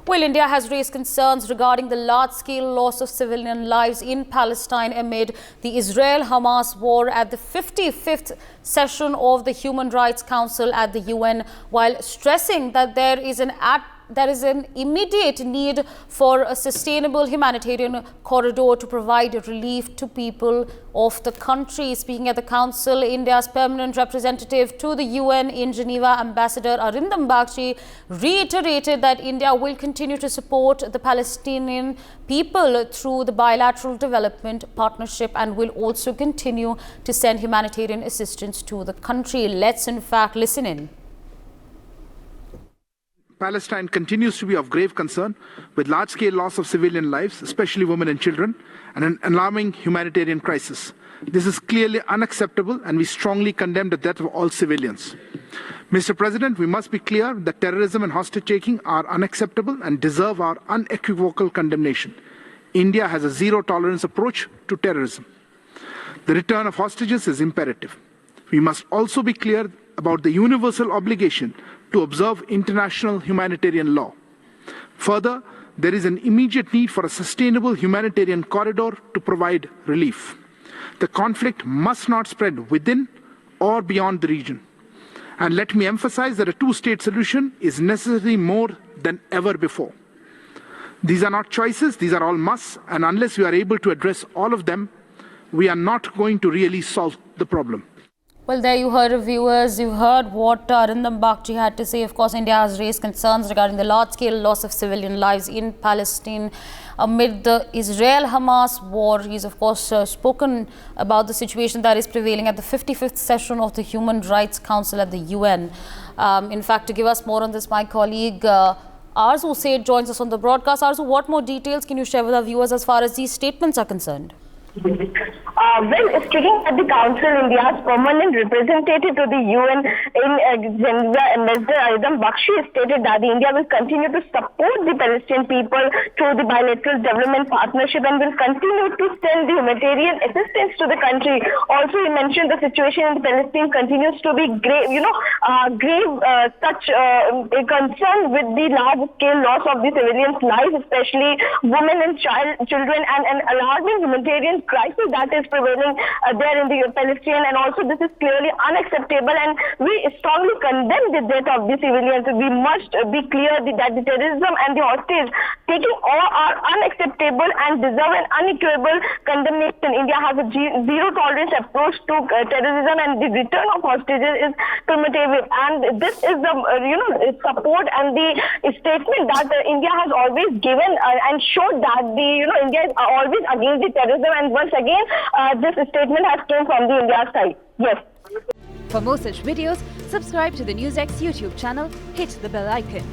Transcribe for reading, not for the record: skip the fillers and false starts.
Well, India has raised concerns regarding the large-scale loss of civilian lives in Palestine amid the Israel-Hamas war at the 55th session of the Human Rights Council at the UN, while stressing that there is an immediate need for a sustainable humanitarian corridor to provide relief to people of the country. Speaking at the Council, India's permanent representative to the UN in Geneva, Ambassador Arindam Bagchi, reiterated that India will continue to support the Palestinian people through the bilateral development partnership and will also continue to send humanitarian assistance to the country. Let's in fact listen in. Palestine continues to be of grave concern, with large-scale loss of civilian lives, especially women and children, and an alarming humanitarian crisis. This is clearly unacceptable, and we strongly condemn the death of all civilians. Mr. President, we must be clear that terrorism and hostage-taking are unacceptable and deserve our unequivocal condemnation. India has a zero-tolerance approach to terrorism. The return of hostages is imperative. We must also be clear about the universal obligation to observe international humanitarian law. Further, there is an immediate need for a sustainable humanitarian corridor to provide relief. The conflict must not spread within or beyond the region. And let me emphasize that a two-state solution is necessary more than ever before. These are not choices, these are all musts, and unless we are able to address all of them, we are not going to really solve the problem. Well, there you heard, viewers. You heard what Arindam Bagchi had to say. Of course, India has raised concerns regarding the large-scale loss of civilian lives in Palestine amid the Israel-Hamas war. He's, of course, spoken about the situation that is prevailing at the 55th session of the Human Rights Council at the UN. In fact, to give us more on this, my colleague Arzu Said joins us on the broadcast. Arzu, what more details can you share with our viewers as far as these statements are concerned? When speaking at the Council, India's permanent representative to the UN in Geneva, Ambassador Arindam Bagchi, stated that India will continue to support the Palestinian people through the bilateral development partnership and will continue to send the humanitarian assistance to the country. Also, he mentioned the situation in Palestine continues to be grave, such a concern with the large-scale loss of the civilians' lives, especially women and children, and an alarming humanitarian crisis that is prevailing there in the Palestine, and also this is clearly unacceptable, and we strongly condemn the death of the civilians. We must be clear that the terrorism and the hostage taking all are unacceptable and deserve an unequivocal condemnation. India has a zero tolerance approach to terrorism, and the return of hostages is primitive, and this is the support and the statement that India has always given and showed that India is always against the terrorism, and once again this statement has come from the India side. Yes. For more such videos, subscribe to the NewsX YouTube channel, hit the bell icon.